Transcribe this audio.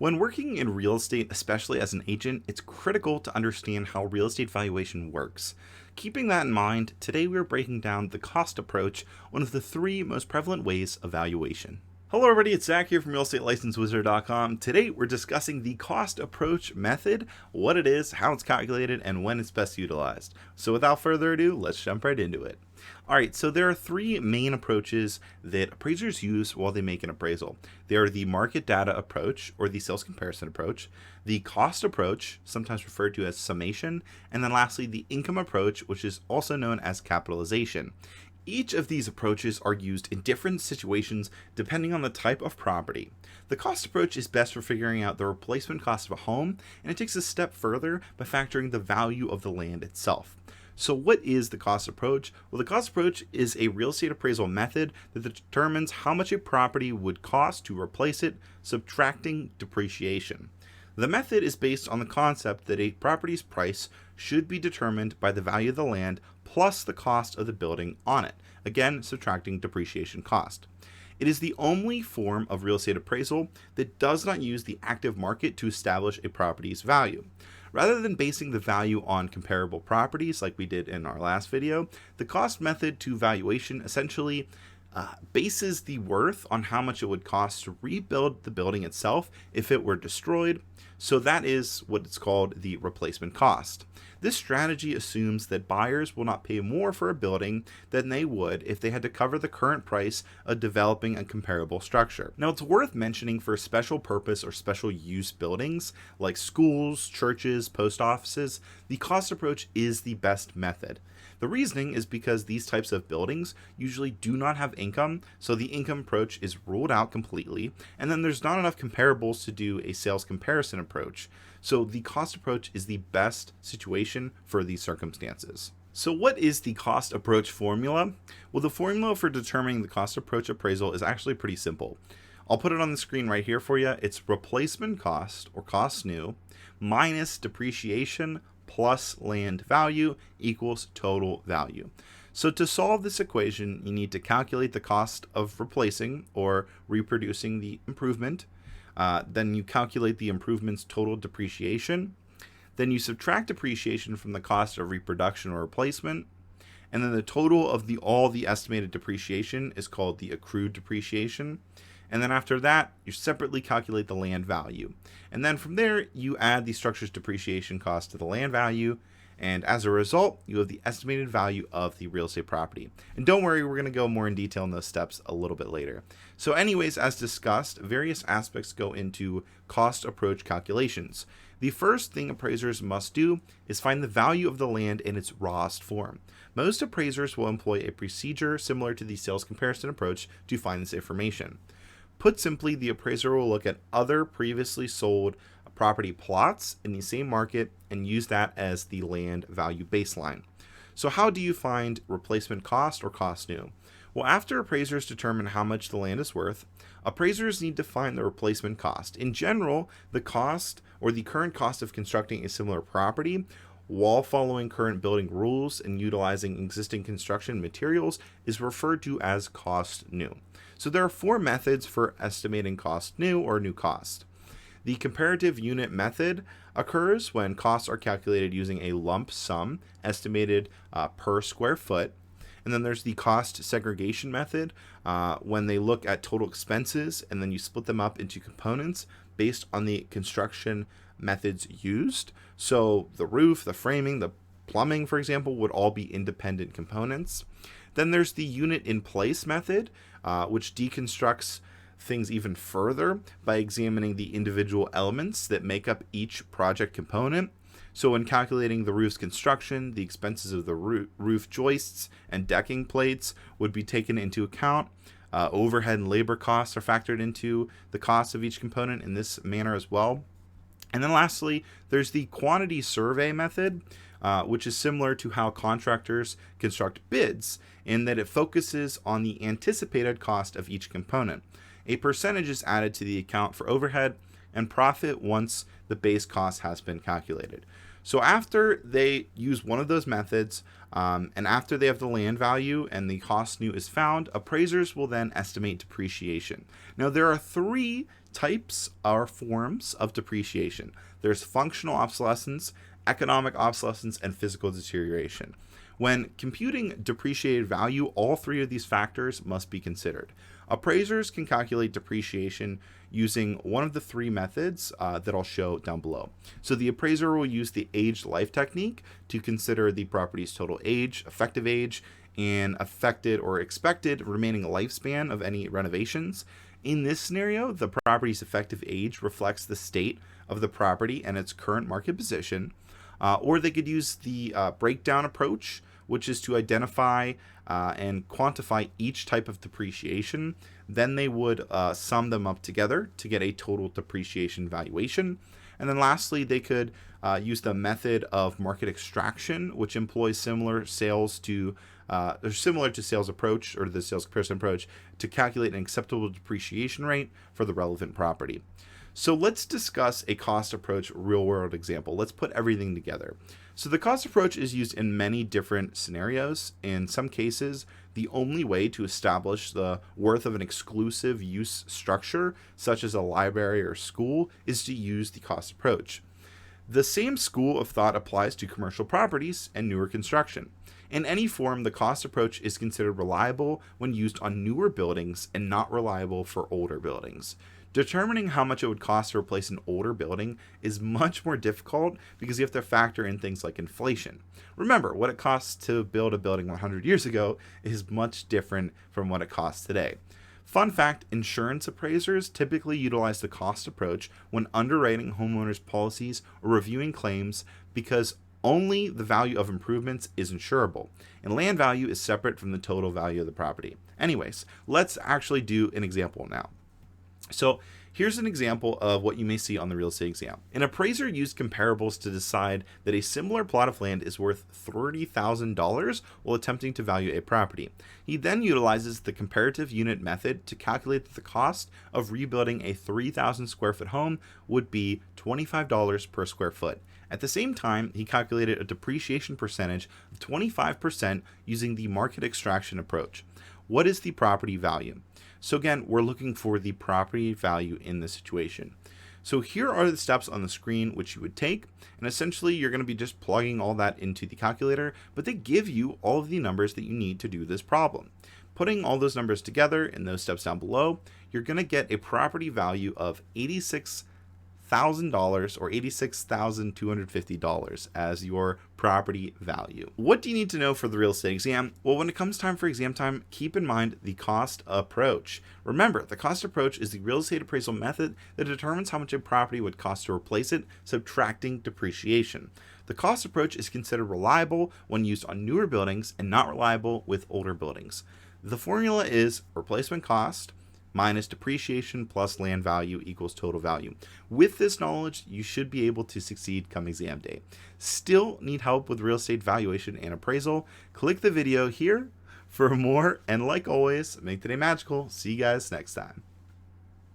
When working in real estate, especially as an agent, it's critical to understand how real estate valuation works. Keeping that in mind, today we're breaking down the cost approach, one of the three most prevalent ways of valuation. Hello everybody, it's Zach here from RealEstateLicenseWizard.com. Today we're discussing the cost approach method, what it is, how it's calculated, and when it's best utilized. So without further ado, let's jump right into it. Alright, so there are three main approaches that appraisers use while they make an appraisal. They are the market data approach, or the sales comparison approach, the cost approach, sometimes referred to as summation, and then lastly the income approach, which is also known as capitalization. Each of these approaches are used in different situations depending on the type of property. The cost approach is best for figuring out the replacement cost of a home, and it takes a step further by factoring the value of the land itself. So what is the cost approach? Well, the cost approach is a real estate appraisal method that determines how much a property would cost to replace it, subtracting depreciation. The method is based on the concept that a property's price should be determined by the value of the land plus the cost of the building on it, again subtracting depreciation cost. It is the only form of real estate appraisal that does not use the active market to establish a property's value. Rather than basing the value on comparable properties like we did in our last video, the cost method to valuation essentially bases the worth on how much it would cost to rebuild the building itself if it were destroyed. So that is what it's called the replacement cost. This strategy assumes that buyers will not pay more for a building than they would if they had to cover the current price of developing a comparable structure. Now, it's worth mentioning for special purpose or special use buildings like schools, churches, post offices, the cost approach is the best method. The reasoning is because these types of buildings usually do not have income, so the income approach is ruled out completely, and then there's not enough comparables to do a sales comparison approach. So the cost approach is the best situation for these circumstances. So what is the cost approach formula? Well, the formula for determining the cost approach appraisal is actually pretty simple. I'll put it on the screen right here for you. It's replacement cost, or cost new, minus depreciation plus land value equals total value. So to solve this equation, you need to calculate the cost of replacing or reproducing the improvement. Then you calculate the improvement's total depreciation. Then you subtract depreciation from the cost of reproduction or replacement. And then the total of all the estimated depreciation is called the accrued depreciation. And then after that, you separately calculate the land value. And then from there, you add the structure's depreciation cost to the land value. And as a result, you have the estimated value of the real estate property. And don't worry, we're going to go more in detail in those steps a little bit later. So anyways, as discussed, various aspects go into cost approach calculations. The first thing appraisers must do is find the value of the land in its rawest form. Most appraisers will employ a procedure similar to the sales comparison approach to find this information. Put simply, the appraiser will look at other previously sold property plots in the same market and use that as the land value baseline. So how do you find replacement cost or cost new? Well, after appraisers determine how much the land is worth, appraisers need to find the replacement cost. In general, the cost or the current cost of constructing a similar property while following current building rules and utilizing existing construction materials is referred to as cost new. So there are four methods for estimating cost new or new cost. The comparative unit method occurs when costs are calculated using a lump sum estimated per square foot. And then there's the cost segregation method when they look at total expenses and then you split them up into components based on the construction methods used. So the roof, the framing, the plumbing, for example, would all be independent components. Then there's the unit in place method, which deconstructs things even further by examining the individual elements that make up each project component. So when calculating the roof's construction, the expenses of the roof joists and decking plates would be taken into account. Overhead and labor costs are factored into the cost of each component in this manner as well. And then lastly, there's the quantity survey method, which is similar to how contractors construct bids in that it focuses on the anticipated cost of each component. A percentage is added to the account for overhead and profit once the base cost has been calculated. So after they use one of those methods, and after they have the land value and the cost new is found, appraisers will then estimate depreciation. Now there are three types or forms of depreciation. There's functional obsolescence, economic obsolescence, and physical deterioration. When computing depreciated value, all three of these factors must be considered. Appraisers can calculate depreciation using one of the three methods that I'll show down below. So the appraiser will use the aged life technique to consider the property's total age, effective age, and affected or expected remaining lifespan of any renovations. In this scenario, the property's effective age reflects the state of the property and its current market position. Or they could use the breakdown approach, which is to identify and quantify each type of depreciation. Then they would sum them up together to get a total depreciation valuation. And then lastly, they could use the method of market extraction, which employs similar to sales approach or the sales comparison approach to calculate an acceptable depreciation rate for the relevant property. So let's discuss a cost approach real world example. Let's put everything together. So the cost approach is used in many different scenarios. In some cases, the only way to establish the worth of an exclusive use structure, such as a library or school, is to use the cost approach. The same school of thought applies to commercial properties and newer construction. In any form, the cost approach is considered reliable when used on newer buildings and not reliable for older buildings. Determining how much it would cost to replace an older building is much more difficult because you have to factor in things like inflation. Remember, what it costs to build a building 100 years ago is much different from what it costs today. Fun fact, insurance appraisers typically utilize the cost approach when underwriting homeowners' policies or reviewing claims because only the value of improvements is insurable, and land value is separate from the total value of the property. Anyways, let's actually do an example now. So here's an example of what you may see on the real estate exam. An appraiser used comparables to decide that a similar plot of land is worth $30,000 while attempting to value a property. He then utilizes the comparative unit method to calculate that the cost of rebuilding a 3,000 square foot home would be $25 per square foot. At the same time, he calculated a depreciation percentage of 25% using the market extraction approach. What is the property value? So again, we're looking for the property value in this situation. So here are the steps on the screen which you would take, and essentially you're going to be just plugging all that into the calculator, but they give you all of the numbers that you need to do this problem. Putting all those numbers together in those steps down below, you're going to get a property value of $86,000 or $86,250 as your property value. What do you need to know for the real estate exam? Well, when it comes time for exam time, keep in mind the cost approach. Remember, the cost approach is the real estate appraisal method that determines how much a property would cost to replace it, subtracting depreciation. The cost approach is considered reliable when used on newer buildings and not reliable with older buildings. The formula is replacement cost minus depreciation plus land value equals total value. With this knowledge, you should be able to succeed come exam day. Still need help with real estate valuation and appraisal? Click the video here for more, and like always, make today magical. See you guys next time.